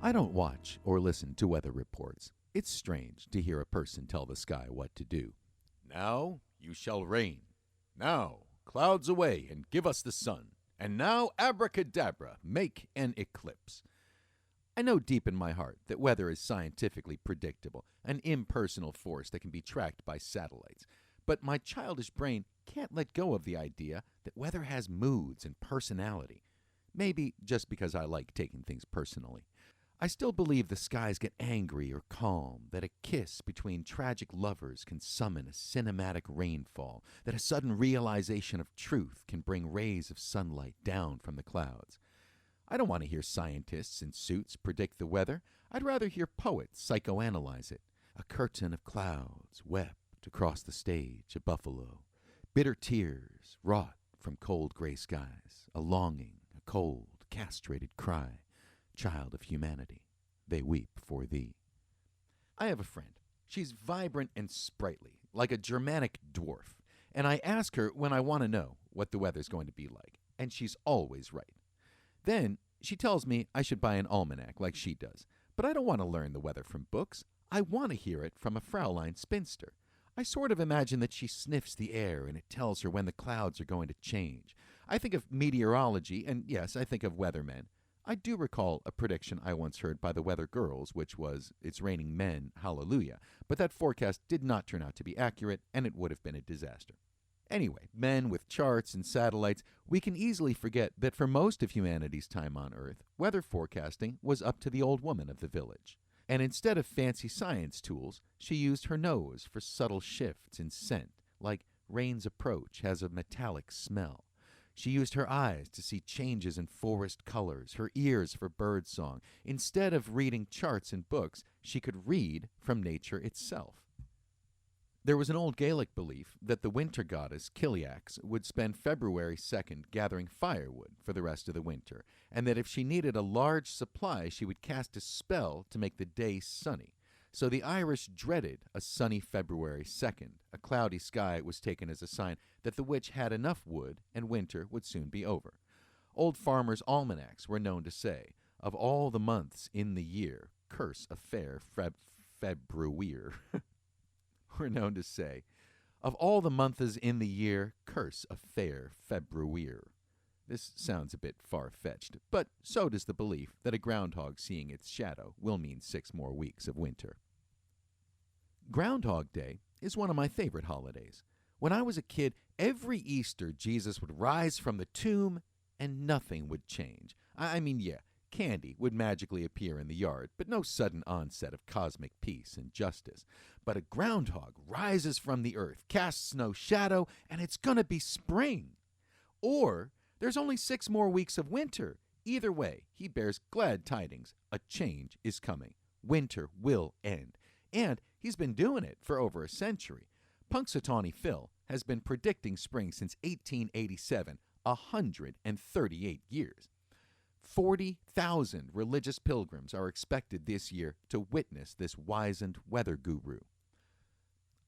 I don't watch or listen to weather reports. It's strange to hear a person tell the sky what to do. Now you shall rain. Now clouds away and give us the sun. And now abracadabra, make an eclipse. I know deep in my heart that weather is scientifically predictable, an impersonal force that can be tracked by satellites. But my childish brain can't let go of the idea that weather has moods and personality. Maybe just because I like taking things personally. I still believe the skies get angry or calm, that a kiss between tragic lovers can summon a cinematic rainfall, that a sudden realization of truth can bring rays of sunlight down from the clouds. I don't want to hear scientists in suits predict the weather. I'd rather hear poets psychoanalyze it. A curtain of clouds wept across the stage, a buffalo. Bitter tears wrought from cold gray skies, a longing, a cold, castrated cry. Child of humanity, they weep for thee. I have a friend. She's vibrant and sprightly, like a Germanic dwarf, and I ask her when I want to know what the weather's going to be like, and she's always right. Then she tells me I should buy an almanac like she does, but I don't want to learn the weather from books. I want to hear it from a Fraulein spinster. I sort of imagine that she sniffs the air and it tells her when the clouds are going to change. I think of meteorology, and yes, I think of weathermen. I do recall a prediction I once heard by the Weather Girls, which was, "It's raining men, hallelujah," but that forecast did not turn out to be accurate, and it would have been a disaster. Anyway, men with charts and satellites, we can easily forget that for most of humanity's time on Earth, weather forecasting was up to the old woman of the village. And instead of fancy science tools, she used her nose for subtle shifts in scent, like rain's approach has a metallic smell. She used her eyes to see changes in forest colors, her ears for bird song. Instead of reading charts in books, she could read from nature itself. There was an old Gaelic belief that the winter goddess Killiax would spend February 2nd gathering firewood for the rest of the winter, and that if she needed a large supply, she would cast a spell to make the day sunny. So the Irish dreaded a sunny February 2nd. A cloudy sky was taken as a sign that the witch had enough wood and winter would soon be over. Old farmers' almanacs were known to say, "Of all the months in the year, curse a fair February." Were known to say, "Of all the months in the year, curse a fair February." This sounds a bit far-fetched, but so does the belief that a groundhog seeing its shadow will mean 6 more weeks of winter. Groundhog Day is one of my favorite holidays. When I was a kid, every Easter Jesus would rise from the tomb and nothing would change. I mean, yeah, candy would magically appear in the yard, but no sudden onset of cosmic peace and justice. But a groundhog rises from the earth, casts no shadow, and it's gonna be spring. Or there's only 6 more weeks of winter. Either way, he bears glad tidings. A change is coming. Winter will end. And he's been doing it for over a century. Punxsutawney Phil has been predicting spring since 1887, 138 years. 40,000 religious pilgrims are expected this year to witness this wizened weather guru.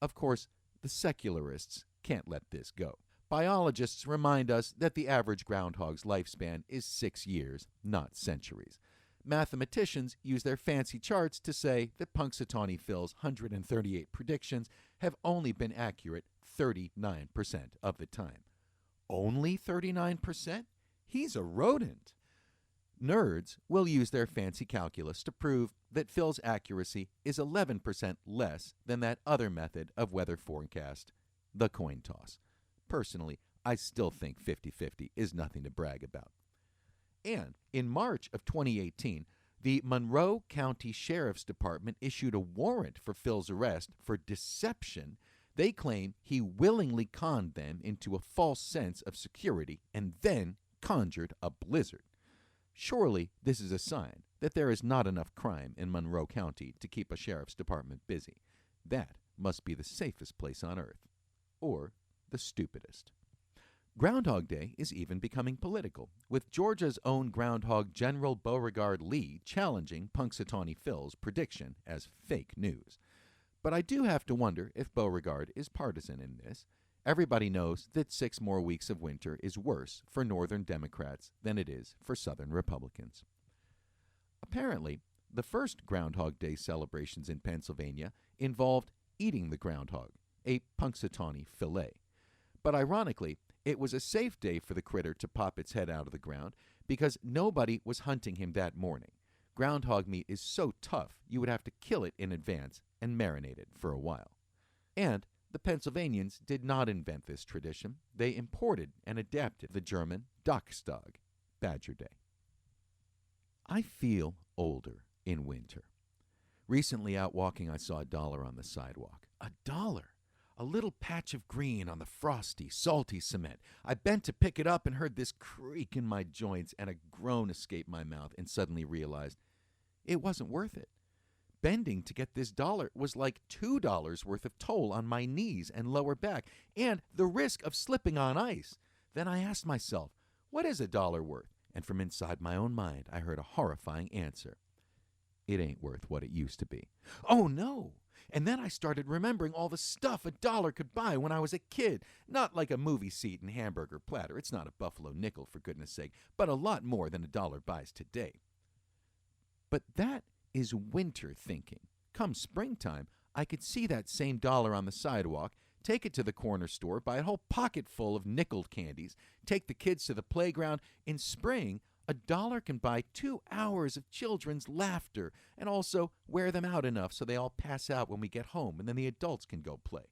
Of course, the secularists can't let this go. Biologists remind us that the average groundhog's lifespan is 6 years, not centuries. Mathematicians use their fancy charts to say that Punxsutawney Phil's 138 predictions have only been accurate 39% of the time. Only 39%? He's a rodent. Nerds will use their fancy calculus to prove that Phil's accuracy is 11% less than that other method of weather forecast, the coin toss. Personally, I still think 50-50 is nothing to brag about. And in March of 2018, the Monroe County Sheriff's Department issued a warrant for Phil's arrest for deception. They claim he willingly conned them into a false sense of security and then conjured a blizzard. Surely this is a sign that there is not enough crime in Monroe County to keep a sheriff's department busy. That must be the safest place on earth. Or the stupidest. Groundhog Day is even becoming political, with Georgia's own groundhog General Beauregard Lee challenging Punxsutawney Phil's prediction as fake news. But I do have to wonder if Beauregard is partisan in this. Everybody knows that 6 more weeks of winter is worse for Northern Democrats than it is for Southern Republicans. Apparently, The first Groundhog Day celebrations in Pennsylvania involved eating the groundhog, a Punxsutawney fillet. But ironically, it was a safe day for the critter to pop its head out of the ground because nobody was hunting him that morning. Groundhog meat is so tough, you would have to kill it in advance and marinate it for a while. And the Pennsylvanians did not invent this tradition. They imported and adapted the German Dachstag, Badger Day. I feel older in winter. Recently out walking, I saw $1 on the sidewalk. $1! A little patch of green on the frosty, salty cement. I bent to pick it up and heard this creak in my joints and a groan escape my mouth and suddenly realized it wasn't worth it. Bending to get this $1 was like $2 worth of toll on my knees and lower back, and the risk of slipping on ice. Then I asked myself, what is $1 worth? And from inside my own mind, I heard a horrifying answer. It ain't worth what it used to be. Oh, no! And then I started remembering all the stuff $1 could buy when I was a kid. Not like a movie seat and hamburger platter. It's not a buffalo nickel, for goodness sake, but a lot more than $1 buys today. But that is winter thinking. Come springtime, I could see that same $1 on the sidewalk, take it to the corner store, buy a whole pocket full of nickeled candies, take the kids to the playground. In spring, $1 can buy 2 hours of children's laughter and also wear them out enough so they all pass out when we get home and then the adults can go play.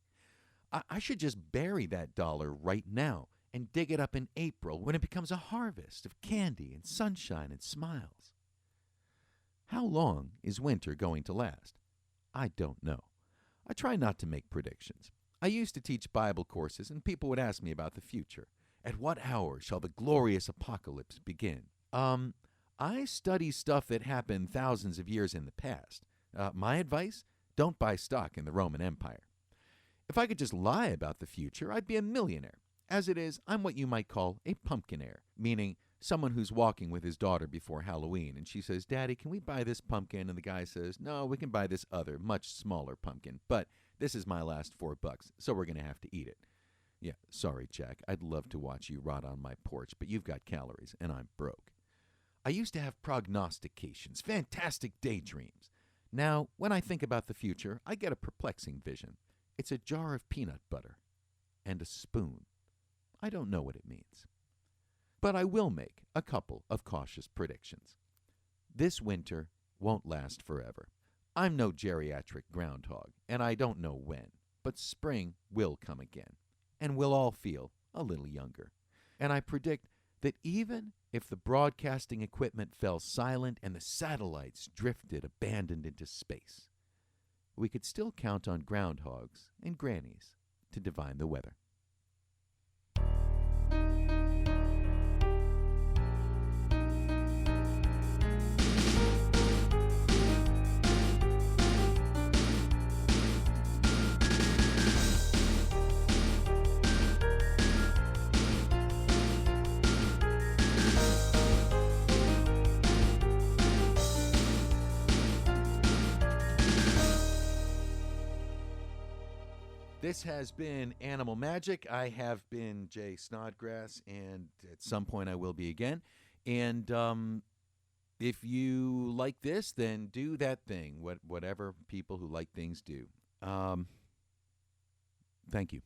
I should just bury that $1 right now and dig it up in April when it becomes a harvest of candy and sunshine and smiles. How long is winter going to last? I don't know. I try not to make predictions. I used to teach Bible courses and people would ask me about the future. At what hour shall the glorious apocalypse begin? I study stuff that happened thousands of years in the past. My advice? Don't buy stock in the Roman Empire. If I could just lie about the future, I'd be a millionaire. As it is, I'm what you might call a pumpkinaire, meaning someone who's walking with his daughter before Halloween, and she says, Daddy, can we buy this pumpkin? And the guy says, no, we can buy this other, much smaller pumpkin, but this is my last $4, so we're going to have to eat it. Yeah, sorry, Jack, I'd love to watch you rot on my porch, but you've got calories, and I'm broke. I used to have prognostications, fantastic daydreams. Now, when I think about the future, I get a perplexing vision. It's a jar of peanut butter and a spoon. I don't know what it means. But I will make a couple of cautious predictions. This winter won't last forever. I'm no geriatric groundhog, and I don't know when, but spring will come again, and we'll all feel a little younger. And I predict that even if the broadcasting equipment fell silent and the satellites drifted abandoned into space, we could still count on groundhogs and grannies to divine the weather. This has been Animal Magic. I have been Jay Snodgrass, and at some point I will be again. And if you like this, then do that thing, whatever people who like things do. Thank you.